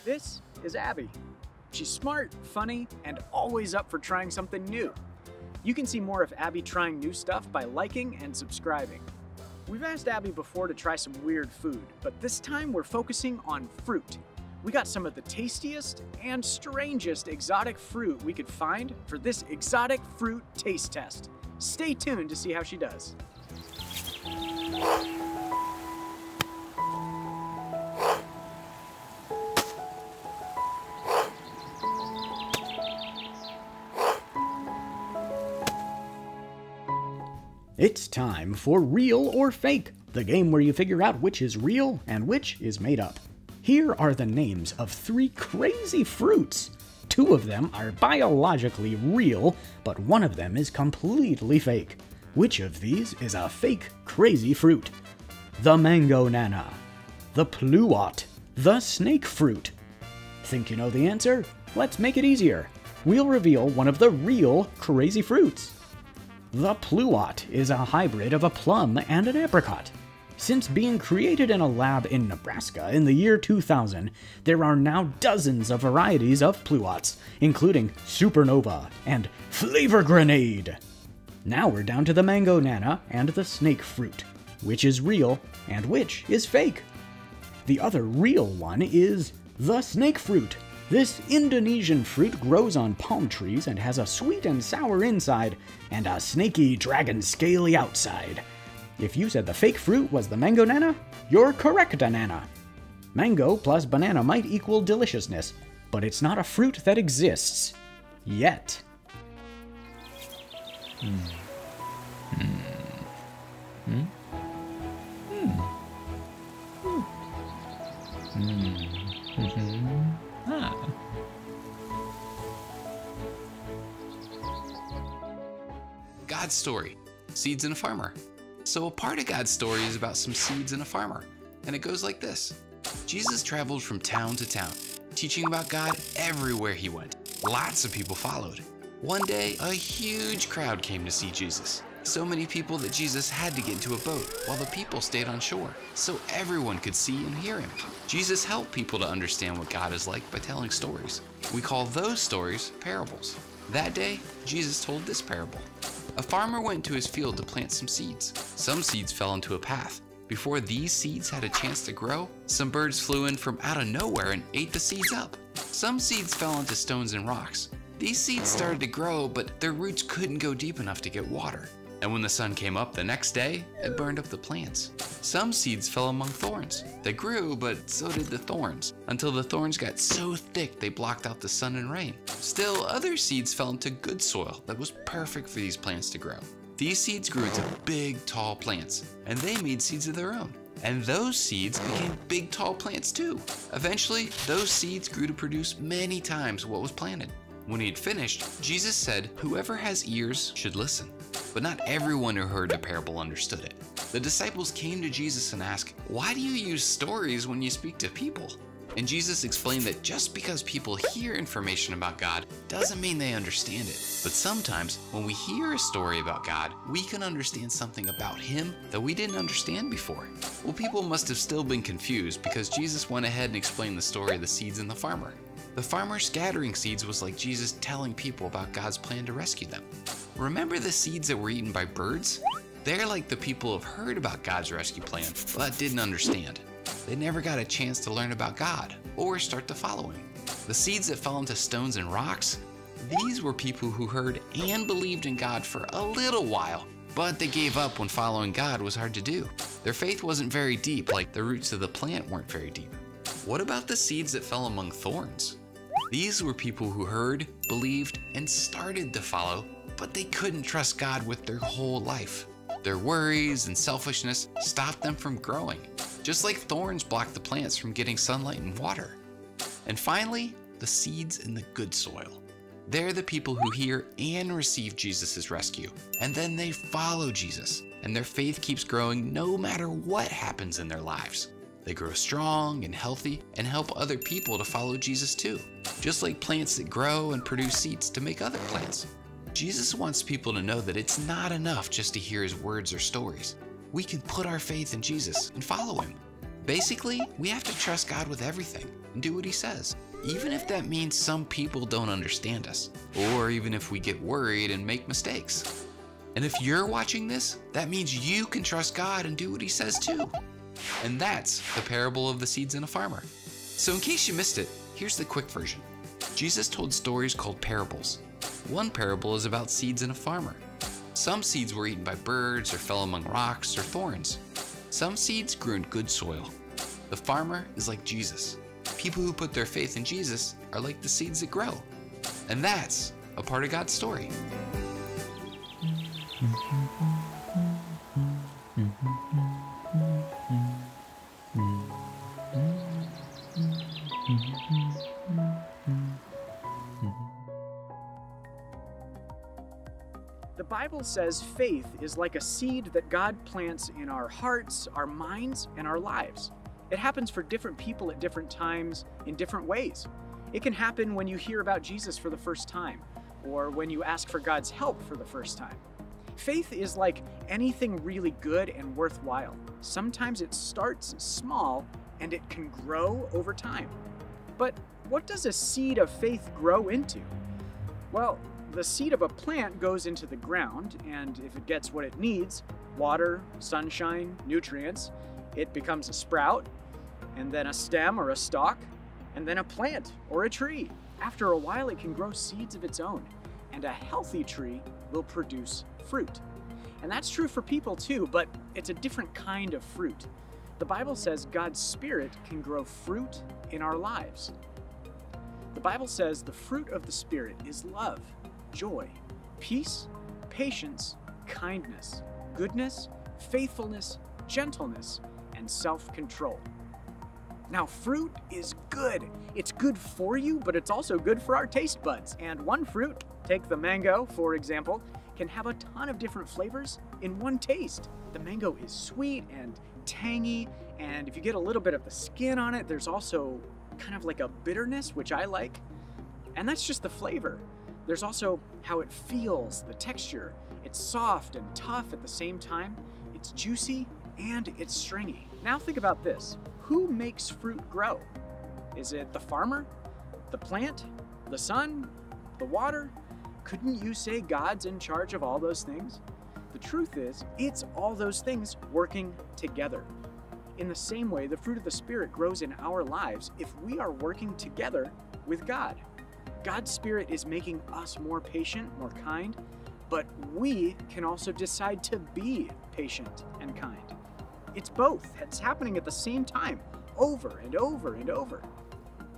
This is Abby. She's smart, funny, and always up for trying something new. You can see more of Abby trying new stuff by liking and subscribing. We've asked Abby before to try some weird food, but this time we're focusing on fruit. We got some of the tastiest and strangest exotic fruit we could find for this exotic fruit taste test. Stay tuned to see how she does. It's time for Real or Fake, the game where you figure out which is real and which is made up. Here are the names of 3 crazy fruits. 2 of them are biologically real, but one of them is completely fake. Which of these is a fake crazy fruit? The MANGONANA, the PLUOT, the snake fruit. Think you know the answer? Let's make it easier. We'll reveal one of the real crazy fruits. The PLUOT is a hybrid of a plum and an apricot. Since being created in a lab in Nebraska in the year 2000, there are now dozens of varieties of PLUOTs, including Supernova and Flavor Grenade. Now we're down to the MANGONANA and the snake fruit. Which is real and which is fake? The other real one is the snake fruit. This Indonesian fruit grows on palm trees and has a sweet and sour inside and a snaky, dragon scaly outside. If you said the fake fruit was the MANGONANA, you're correct, Anana. Mango plus banana might equal deliciousness, but it's not a fruit that exists. Yet. God's story, seeds and a farmer. So a part of God's story is about some seeds and a farmer, and it goes like this. Jesus traveled from town to town, teaching about God everywhere he went. Lots of people followed. One day, a huge crowd came to see Jesus. So many people that Jesus had to get into a boat while the people stayed on shore, so everyone could see and hear him. Jesus helped people to understand what God is like by telling stories. We call those stories parables. That day, Jesus told this parable. A farmer went to his field to plant some seeds. Some seeds fell into a path. Before these seeds had a chance to grow, some birds flew in from out of nowhere and ate the seeds up. Some seeds fell into stones and rocks. These seeds started to grow, but their roots couldn't go deep enough to get water. And when the sun came up the next day, it burned up the plants. Some seeds fell among thorns. They grew, but so did the thorns, until the thorns got so thick they blocked out the sun and rain. Still, other seeds fell into good soil that was perfect for these plants to grow. These seeds grew into big, tall plants, and they made seeds of their own. And those seeds became big, tall plants too. Eventually, those seeds grew to produce many times what was planted. When he had finished, Jesus said, "Whoever has ears should listen." But not everyone who heard the parable understood it. The disciples came to Jesus and asked, "Why do you use stories when you speak to people?" And Jesus explained that just because people hear information about God doesn't mean they understand it. But sometimes when we hear a story about God, we can understand something about him that we didn't understand before. Well, people must have still been confused because Jesus went ahead and explained the story of the seeds and the farmer. The farmer scattering seeds was like Jesus telling people about God's plan to rescue them. Remember the seeds that were eaten by birds? They're like the people who have heard about God's rescue plan, but didn't understand. They never got a chance to learn about God or start to follow him. The seeds that fell into stones and rocks, these were people who heard and believed in God for a little while, but they gave up when following God was hard to do. Their faith wasn't very deep, like the roots of the plant weren't very deep. What about the seeds that fell among thorns? These were people who heard, believed, and started to follow, but they couldn't trust God with their whole life. Their worries and selfishness stopped them from growing, just like thorns block the plants from getting sunlight and water. And finally, the seeds in the good soil. They're the people who hear and receive Jesus' rescue, and then they follow Jesus, and their faith keeps growing no matter what happens in their lives. They grow strong and healthy and help other people to follow Jesus too, just like plants that grow and produce seeds to make other plants. Jesus wants people to know that it's not enough just to hear his words or stories. We can put our faith in Jesus and follow him. Basically, we have to trust God with everything and do what He says, even if that means some people don't understand us, or even if we get worried and make mistakes. And if you're watching this, that means you can trust God and do what He says too. And that's the parable of the seeds and a farmer. So in case you missed it, here's the quick version. Jesus told stories called parables. One parable is about seeds and a farmer. Some seeds were eaten by birds or fell among rocks or thorns. Some seeds grew in good soil. The farmer is like Jesus. People who put their faith in Jesus are like the seeds that grow. And that's a part of God's story. The Bible says faith is like a seed that God plants in our hearts, our minds, and our lives. It happens for different people at different times in different ways. It can happen when you hear about Jesus for the first time, or when you ask for God's help for the first time. Faith is like anything really good and worthwhile. Sometimes it starts small and it can grow over time. But what does a seed of faith grow into? Well, the seed of a plant goes into the ground, and if it gets what it needs, water, sunshine, nutrients, it becomes a sprout, and then a stem or a stalk, and then a plant or a tree. After a while, it can grow seeds of its own, and a healthy tree will produce fruit. And that's true for people too, but it's a different kind of fruit. The Bible says God's Spirit can grow fruit in our lives. The Bible says the fruit of the Spirit is love, joy, peace, patience, kindness, goodness, faithfulness, gentleness, and self-control. Now, fruit is good. It's good for you, but it's also good for our taste buds. And one fruit, take the mango, for example, can have a ton of different flavors in one taste. The mango is sweet and tangy, and if you get a little bit of the skin on it, there's also kind of like a bitterness, which I like. And that's just the flavor. There's also how it feels, the texture. It's soft and tough at the same time. It's juicy and it's stringy. Now think about this. Who makes fruit grow? Is it the farmer? The plant? The sun? The water? Couldn't you say God's in charge of all those things? The truth is, it's all those things working together. In the same way, the fruit of the Spirit grows in our lives if we are working together with God. God's Spirit is making us more patient, more kind, but we can also decide to be patient and kind. It's both. It's happening at the same time, over and over and over.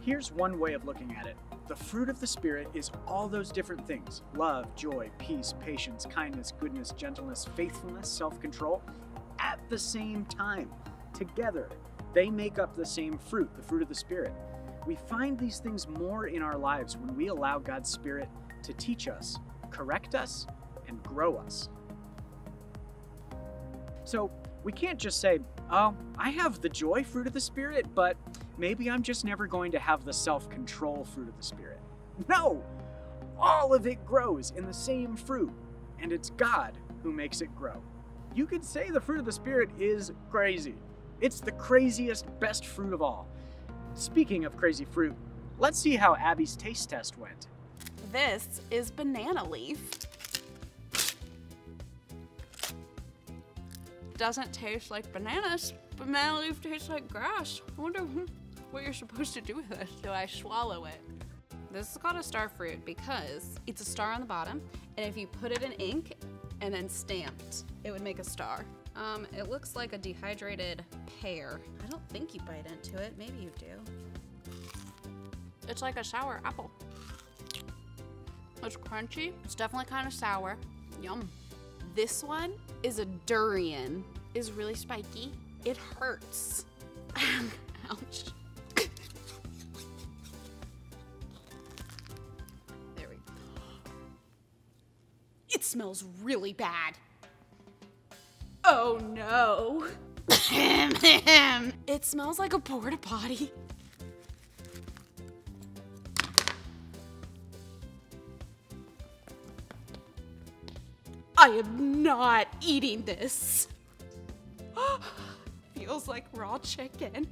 Here's one way of looking at it. The fruit of the Spirit is all those different things: love, joy, peace, patience, kindness, goodness, gentleness, faithfulness, self-control, at the same time. Together, they make up the same fruit, the fruit of the Spirit. We find these things more in our lives when we allow God's Spirit to teach us, correct us, and grow us. So we can't just say, oh, I have the joy fruit of the Spirit, but maybe I'm just never going to have the self-control fruit of the Spirit. No! All of it grows in the same fruit, and it's God who makes it grow. You could say the fruit of the Spirit is crazy. It's the craziest, best fruit of all. Speaking of crazy fruit, let's see how Abby's taste test went. This is banana leaf. Doesn't taste like bananas. Banana leaf tastes like grass. I wonder what you're supposed to do with this. Do I swallow it? This is called a star fruit because it's a star on the bottom, and if you put it in ink and then stamped, it would make a star. It looks like a dehydrated pear. I don't think you bite into it. Maybe you do. It's like a sour apple. It's crunchy. It's definitely kind of sour. Yum. This one is a durian. It's really spiky. It hurts. Ouch. There we go. It smells really bad. Oh no. It smells like a porta potty. I am not eating this. Feels smells like raw chicken.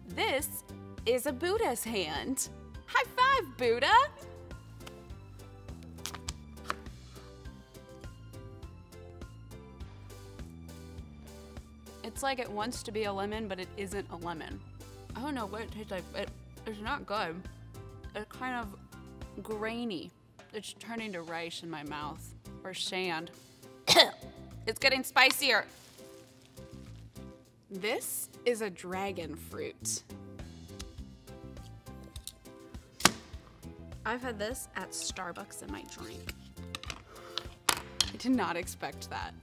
This is a Buddha's hand. High five, Buddha! It's like it wants to be a lemon, but it isn't a lemon. I don't know what it tastes like. It's not good. It's kind of grainy. It's turning to rice in my mouth, or sand. It's getting spicier. This is a dragon fruit. I've had this at Starbucks in my drink. I did not expect that.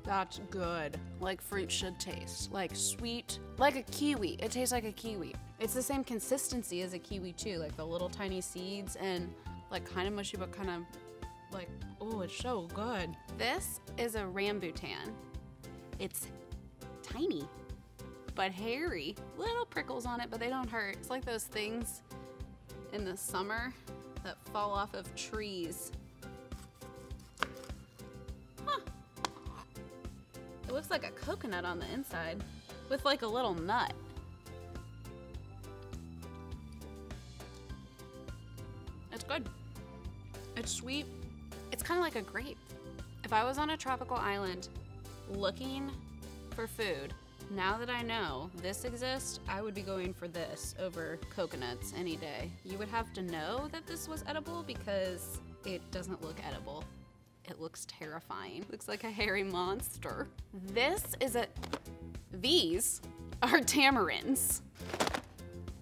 That's good. Like fruit should taste. Like sweet, like a kiwi. It tastes like a kiwi. It's the same consistency as a kiwi too, like the little tiny seeds and like kind of mushy, but kind of like, oh, it's so good. This is a rambutan. It's tiny, but hairy. Little prickles on it, but they don't hurt. It's like those things in the summer that fall off of trees. It looks like a coconut on the inside with like a little nut. It's good. It's sweet. It's kind of like a grape. If I was on a tropical island looking for food, now that I know this exists, I would be going for this over coconuts any day. You would have to know that this was edible because it doesn't look edible. It looks terrifying. Looks like a hairy monster. These are tamarinds.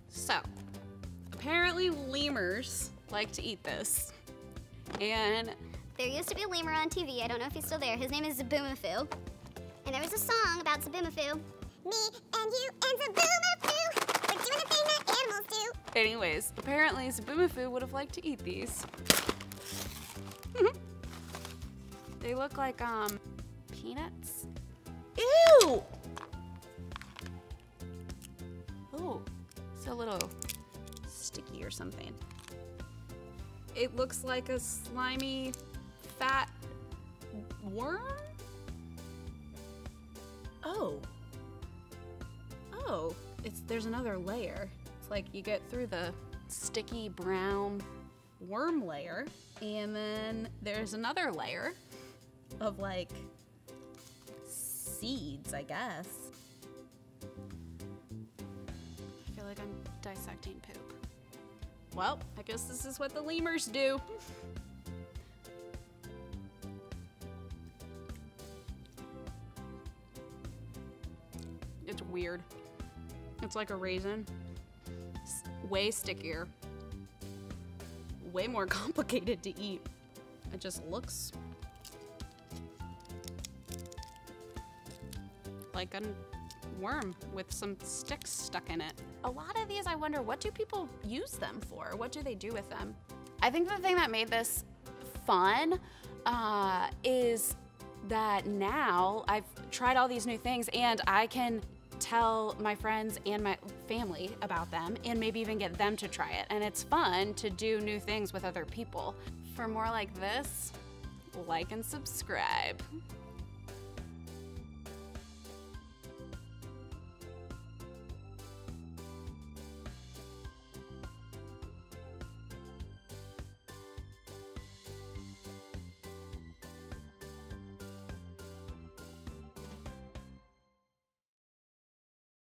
So, apparently lemurs like to eat this. And there used to be a lemur on TV. I don't know if he's still there. His name is Zaboomafoo. And there was a song about Zaboomafoo. Me and you and Zaboomafoo. We're doing the thing that animals do. Anyways, apparently Zaboomafoo would have liked to eat these. They look like, peanuts. Ew! Oh, it's a little sticky or something. It looks like a slimy, fat worm? Oh. Oh, there's another layer. It's like you get through the sticky brown worm layer, and then there's another layer of like seeds, I guess. I feel like I'm dissecting poop. Well, I guess this is what the lemurs do. It's weird. It's like a raisin. Way stickier. Way more complicated to eat. It just looks like a worm with some sticks stuck in it. A lot of these, I wonder, what do people use them for? What do they do with them? I think the thing that made this fun is that now I've tried all these new things and I can tell my friends and my family about them and maybe even get them to try it. And it's fun to do new things with other people. For more like this, like and subscribe.